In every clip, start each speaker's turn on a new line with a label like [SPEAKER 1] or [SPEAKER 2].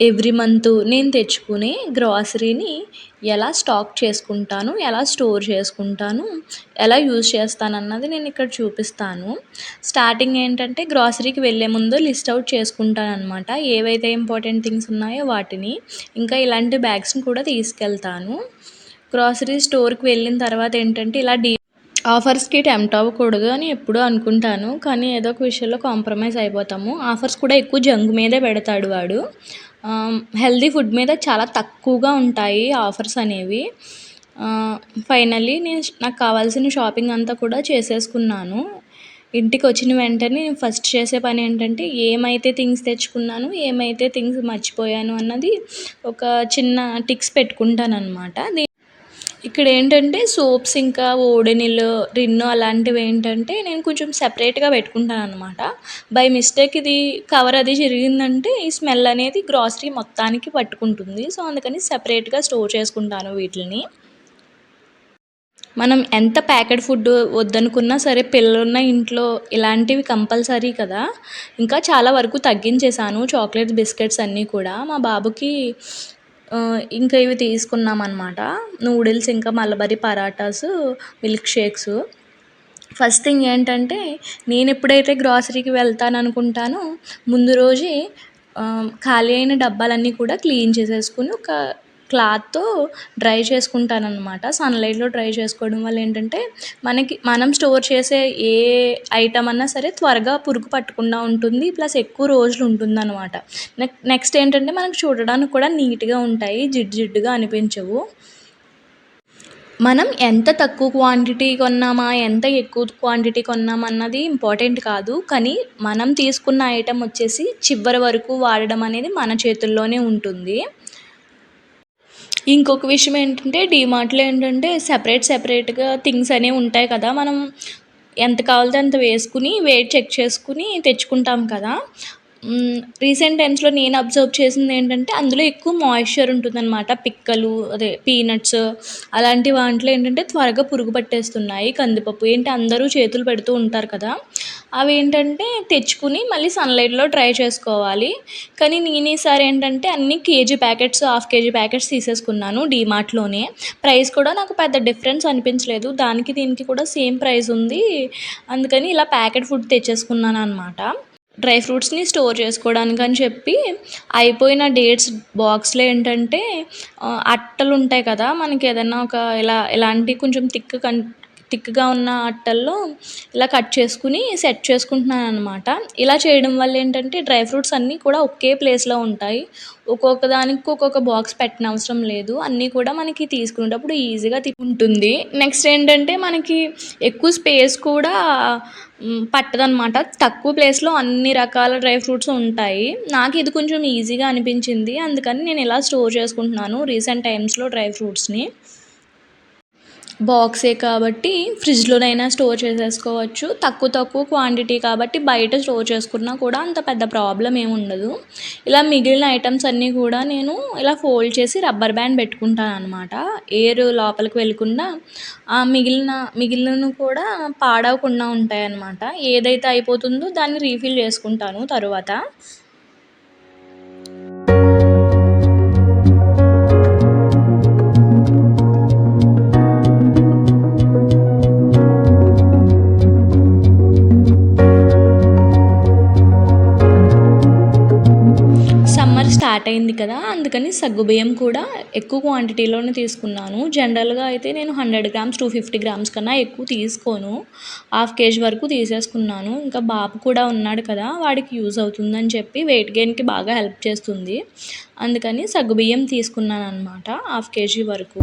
[SPEAKER 1] Every month నేను తెచ్చుకునే గ్రాసరీని ఎలా స్టాక్ చేసుకుంటాను, ఎలా స్టోర్ చేసుకుంటాను, ఎలా యూజ్ చేస్తానన్నది నేను ఇక్కడ చూపిస్తాను. స్టార్టింగ్ ఏంటంటే గ్రాసరీకి వెళ్ళే ముందు లిస్ట్ ఔట్ చేసుకుంటాననమాట. ఏవైతే ఇంపార్టెంట్ థింగ్స్ ఉన్నాయో వాటిని. ఇంకా ఇలాంటి బ్యాగ్స్‌ని కూడా తీసుకెళ్తాను. గ్రాసరీ స్టోర్‌కి వెళ్ళిన తర్వాత ఏంటంటే ఇలా ఆఫర్స్‌కి టెంప్ట్ అవ్వకూడదు అని ఎప్పుడూ అనుకుంటాను. కానీ ఏదో ఒక విషయంలో కాంప్రమైజ్ అయిపోతాము. ఆఫర్స్ కూడా ఎక్కువ జంక్ మీదే పెడతాడు వాడు. హెల్తీ ఫుడ్ మీద చాలా తక్కువగా ఉంటాయి ఆఫర్స్ అనేవి. ఫైనల్లీ నాకు కావాల్సిన షాపింగ్ అంతా కూడా చేసేసుకున్నాను. ఇంటికొచ్చిన వెంటనే నేను ఫస్ట్ చేసే పని ఏంటంటే ఏమైతే థింగ్స్ తెచ్చుకున్నాను, ఏమైతే థింగ్స్ మర్చిపోయాను అన్నది ఒక చిన్న టిక్స్ పెట్టుకుంటాననమాట. ఇక్కడ ఏంటంటే సోప్స్ ఇంకా ఓడోనిల్, రిన్ అలాంటివి ఏంటంటే నేను కొంచెం సెపరేట్‌గా పెట్టుకుంటాననమాట. బై మిస్టేక్ ఇది కవర్ అది చిరిగిందంటే ఈ స్మెల్ అనేది గ్రాసరీ మొత్తానికి పట్టుకుంటుంది. సో, అందుకని సెపరేట్‌గా స్టోర్ చేసుకుంటాను వీటిల్ని. మనం ఎంత ప్యాకెట్ ఫుడ్ వద్దనుకున్నా సరే పిల్లలున్న ఇంట్లో ఇలాంటివి కంపల్సరీ కదా! ఇంకా చాలా వరకు తగ్గించేశాను చాక్లెట్స్, బిస్కెట్స్ అన్నీ కూడా. మా బాబుకి ఇంకా ఇవి తీసుకున్నామన్నమాట. నూడిల్స్ ఇంకా mulberry parathas, milk shakes. First thing ఏంటంటే నేను ఎప్పుడైతే గ్రాసరీకి వెళ్తాననుకుంటానో ముందు రోజే ఖాళీ అయిన డబ్బాలన్నీ కూడా క్లీన్ చేసేసుకొని ఒక క్లాత్‌తో డ్రై చేసుకుంటాననమాట. సన్‌లైట్‌లో డ్రై చేసుకోవడం వల్ల ఏంటంటే మనం స్టోర్ చేసే ఏ ఐటమ్ అన్నా సరే త్వరగా పురుగు పట్టకుండా ఉంటుంది. ప్లస్ ఎక్కువ రోజులు ఉంటుందనమాట. నెక్స్ట్ ఏంటంటే మనకు చూడడానికి కూడా నీట్‌గా ఉంటాయి. జిడ్డుగా అనిపించవు. మనం ఎంత తక్కువ క్వాంటిటీ కొన్నామా, ఎంత ఎక్కువ క్వాంటిటీ కొన్నామా అన్నది ఇంపార్టెంట్ కాదు. కానీ మనం తీసుకున్న ఐటెమ్ వచ్చేసి చివరి వరకు వాడడం అనేది మన చేతుల్లోనే ఉంటుంది. ఇంకొక విషయం ఏంటంటే డీమార్ట్‌లో ఏంటంటే సెపరేట్‌గా థింగ్స్ అనేవి ఉంటాయి కదా! మనం ఎంత కావాలితే అంత వేసుకుని వెయిట్ చెక్ చేసుకుని తెచ్చుకుంటాం కదా! రీసెంట్ టైమ్స్‌లో నేను అబ్జర్వ్ చేసింది ఏంటంటే అందులో ఎక్కువ మాయిశ్చర్ ఉంటుందన్నమాట. పిక్కలు అదే పీనట్స్ అలాంటి వాంట్లో ఏంటంటే త్వరగా పురుగు పట్టేస్తున్నాయి. కందిపప్పు ఏంటి అందరూ చేతులు పెడుతూ ఉంటారు కదా! అవేంటంటే తెచ్చుకుని మళ్ళీ సన్‌లైట్‌లో డ్రై చేసుకోవాలి. కానీ నేను ఈసారి ఏంటంటే అన్ని KG packets, half KG packets తీసేసుకున్నాను డీమార్ట్‌లోనే. ప్రైస్ కూడా నాకు పెద్ద డిఫరెన్స్ అనిపించలేదు. దానికి దీనికి కూడా సేమ్ ప్రైస్ ఉంది. అందుకని ఇలా ప్యాకెట్ ఫుడ్ తెచ్చేసుకున్నాననమాట. డ్రై ఫ్రూట్స్‌ని స్టోర్ చేసుకోవడానికని చెప్పి అయిపోయిన డేట్స్ బాక్స్‌లో ఏంటంటే అట్టలుంటాయి కదా! మనకి ఏదన్నా ఒక ఇలాంటి కొంచెం థిక్‌గా ఉన్న అట్టల్లో ఇలా కట్ చేసుకుని సెట్ చేసుకుంటున్నాననమాట. ఇలా చేయడం వల్ల ఏంటంటే డ్రై ఫ్రూట్స్ అన్నీ కూడా ఒకే ప్లేస్‌లో ఉంటాయి. ఒక్కొక్క దానికి ఒక్కొక్క బాక్స్ పెట్టనవసరం లేదు. అన్నీ కూడా మనకి తీసుకునేటప్పుడు ఈజీగా ఉంటుంది. నెక్స్ట్ ఏంటంటే మనకి ఎక్కువ స్పేస్ కూడా పట్టదనమాట. తక్కువ ప్లేస్‌లో అన్ని రకాల డ్రై ఫ్రూట్స్ ఉంటాయి. నాకు ఇది కొంచెం ఈజీగా అనిపించింది. అందుకని నేను ఇలా స్టోర్ చేసుకుంటున్నాను రీసెంట్ టైమ్స్‌లో డ్రై ఫ్రూట్స్‌ని. బాక్సే కాబట్టి ఫ్రిడ్జ్‌లోనైనా స్టోర్ చేసేసుకోవచ్చు. తక్కువ క్వాంటిటీ కాబట్టి బయట స్టోర్ చేసుకున్నా కూడా అంత పెద్ద ప్రాబ్లమ్ ఏమి ఉండదు. ఇలా మిగిలిన ఐటమ్స్ అన్నీ కూడా నేను ఇలా ఫోల్డ్ చేసి రబ్బర్ బ్యాండ్ పెట్టుకుంటాననమాట. ఎయిర్ లోపలికి వెళ్ళకుండా మిగిలినవి కూడా పాడవకుండా ఉంటాయన్నమాట. ఏదైతే అయిపోతుందో దాన్ని రీఫిల్ చేసుకుంటాను తరువాత. స్టార్ట్ అయింది కదా! అందుకని సగ్గుబియ్యం కూడా ఎక్కువ క్వాంటిటీలోనే తీసుకున్నాను. జనరల్‌గా అయితే నేను 100 గ్రామ్స్, 250 గ్రామ్స్ కన్నా ఎక్కువ తీసుకోను. హాఫ్ కేజీ వరకు తీసేసుకున్నాను. ఇంకా బాబు కూడా ఉన్నాడు కదా! వాడికి యూజ్ అవుతుందని చెప్పి వెయిట్ గెయిన్‌కి బాగా హెల్ప్ చేస్తుంది. అందుకని సగ్గుబియ్యం తీసుకున్నాననమాట హాఫ్ కేజీ వరకు.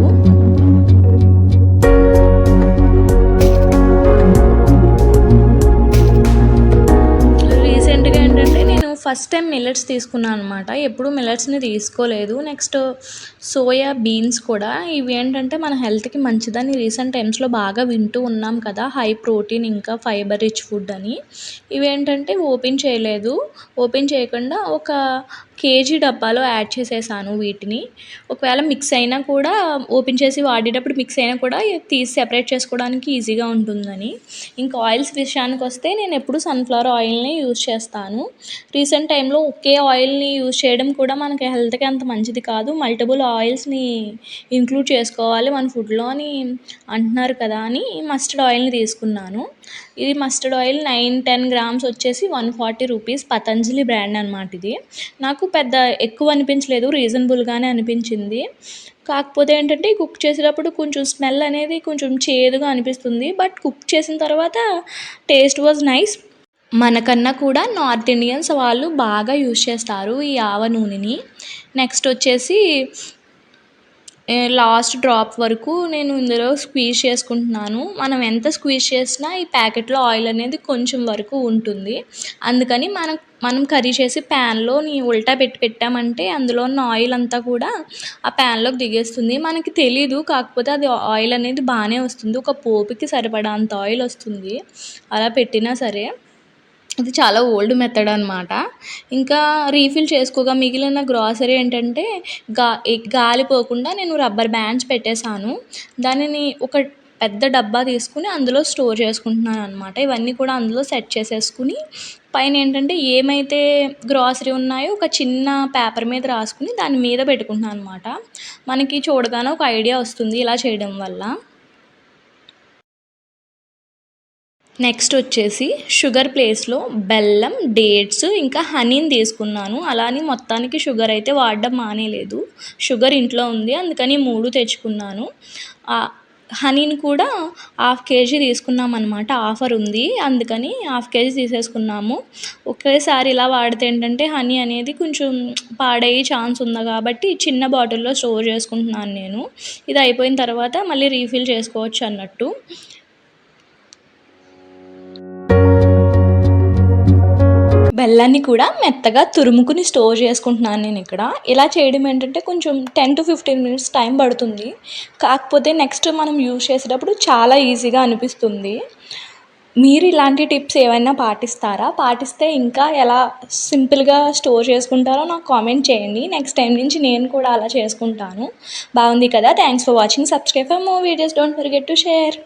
[SPEAKER 1] రీసెంట్‌గా ఏంటంటే నేను ఫస్ట్ టైం మిల్లెట్స్ తీసుకున్నాను అనమాట. ఎప్పుడు మిల్లెట్స్‌ని తీసుకోలేదు. నెక్స్ట్ సోయా బీన్స్ కూడా ఇవి ఏంటంటే మన హెల్త్‌కి మంచిదని రీసెంట్ టైమ్స్‌లో బాగా వింటూ ఉన్నాం కదా! హై ప్రోటీన్ ఇంకా ఫైబర్ రిచ్ ఫుడ్ అని. ఇవేంటంటే ఓపెన్ చేయలేదు. ఓపెన్ చేయకుండా ఒక కేజీ డబ్బాలో యాడ్ చేసేసాను వీటిని. ఒకవేళ మిక్స్ అయినా కూడా ఓపెన్ చేసి వాడేటప్పుడు మిక్స్ అయినా కూడా తీసి సెపరేట్ చేసుకోవడానికి ఈజీగా ఉంటుందని. ఇంకా ఆయిల్స్ విషయానికొస్తే నేనెప్పుడు సన్‌ఫ్లవర్ ఆయిల్‌నే యూజ్ చేస్తాను. రీసెంట్ టైమ్‌లో ఒకే ఆయిల్‌ని యూజ్ చేయడం కూడా మనకి హెల్త్‌కి అంత మంచిది కాదు. మల్టిపుల్ ఆయిల్స్‌ని ఇంక్లూడ్ చేసుకోవాలి మన ఫుడ్‌లో అని అంటున్నారు కదా అని మస్టర్డ్ ఆయిల్‌ని తీసుకున్నాను. ఇది మస్టర్డ్ ఆయిల్ 10 గ్రామ్స్ వచ్చేసి 140 రూపీస్. పతంజలి బ్రాండ్ అనమాట ఇది. నాకు పెద్ద ఎక్కువ అనిపించలేదు. రీజనబుల్‌గానే అనిపించింది. కాకపోతే ఏంటంటే కుక్ చేసేటప్పుడు కొంచెం స్మెల్ అనేది కొంచెం చేదుగా అనిపిస్తుంది. బట్ కుక్ చేసిన తర్వాత టేస్ట్ వాస్ నైస్. మనకన్నా కూడా నార్త్ ఇండియన్స్ వాళ్ళు బాగా యూజ్ చేస్తారు ఈ ఆవ నూనెని. నెక్స్ట్ వచ్చేసి లాస్ట్ డ్రాప్ వరకు నేను ఇందులో స్క్వీజ్ చేసుకుంటున్నాను. మనం ఎంత స్క్వీజ్ చేసినా ఈ ప్యాకెట్‌లో ఆయిల్ అనేది కొంచెం వరకు ఉంటుంది. అందుకని మనం కర్రీ చేసి ప్యాన్‌లోని ఉల్టా పెట్టామంటే అందులో ఉన్న ఆయిల్ అంతా కూడా ఆ ప్యాన్‌లోకి దిగేస్తుంది. మనకి తెలీదు. కాకపోతే అది ఆయిల్ అనేది బానే వస్తుంది. ఒక పోపుకి సరిపడా అంత ఆయిల్ వస్తుంది. అలా పెట్టినా సరే. ఇది చాలా ఓల్డ్ మెథడ్ అనమాట. ఇంకా రీఫిల్ చేసుకోగా మిగిలిన గ్రాసరీ ఏంటంటే గాలి పోకుండా నేను రబ్బర్ బ్యాండ్స్ పెట్టేసాను. దానిని ఒక పెద్ద డబ్బా తీసుకొని అందులో స్టోర్ చేసుకుంటున్నాననమాట. ఇవన్నీ కూడా అందులో సెట్ చేసేసుకొని పైనేంటంటే ఏమైతే గ్రాసరీ ఉన్నాయో ఒక చిన్న పేపర్ మీద రాసుకొని దాని మీద పెట్టుకుంటున్నాను అనమాట. మనకి చూడగానే ఒక ఐడియా వస్తుంది ఇలా చేయడం వల్ల. నెక్స్ట్ వచ్చేసి షుగర్ ప్లేస్‌లో బెల్లం, డేట్స్ ఇంకా హనీని తీసుకున్నాను. అలా అని మొత్తానికి షుగర్ అయితే వాడడం మానేయలేదు. షుగర్ ఇంట్లో ఉంది. అందుకని 3 తెచ్చుకున్నాను. హనీని కూడా హాఫ్ కేజీ తీసుకున్నామనమాట. ఆఫర్ ఉంది. అందుకని హాఫ్ కేజీ తీసేసుకున్నాము. ఒకేసారి ఇలా వాడితే ఏంటంటే హనీ అనేది కొంచెం పాడయ్యే ఛాన్స్ ఉంది కాబట్టి చిన్న బాటిల్‌లో స్టోర్ చేసుకుంటున్నాను నేను. ఇది అయిపోయిన తర్వాత మళ్ళీ రీఫిల్ చేసుకోవచ్చు అన్నట్టు. బెల్లాన్ని కూడా మెత్తగా తురుముకుని స్టోర్ చేసుకుంటున్నాను నేను ఇక్కడ. ఇలా చేయడం ఏంటంటే కొంచెం 10-15 మినిట్స్ టైం పడుతుంది. కాకపోతే నెక్స్ట్ మనం యూజ్ చేసేటప్పుడు చాలా ఈజీగా అనిపిస్తుంది. మీరు ఇలాంటి టిప్స్ ఏవైనా పాటిస్తారా? పాటిస్తే ఇంకా ఎలా సింపుల్‌గా స్టోర్ చేసుకుంటారో నాకు కామెంట్ చేయండి. నెక్స్ట్ టైం నుంచి నేను కూడా అలా చేసుకుంటాను. బాగుంది కదా! Thanks for watching. Subscribe for more videos. Don't forget to share.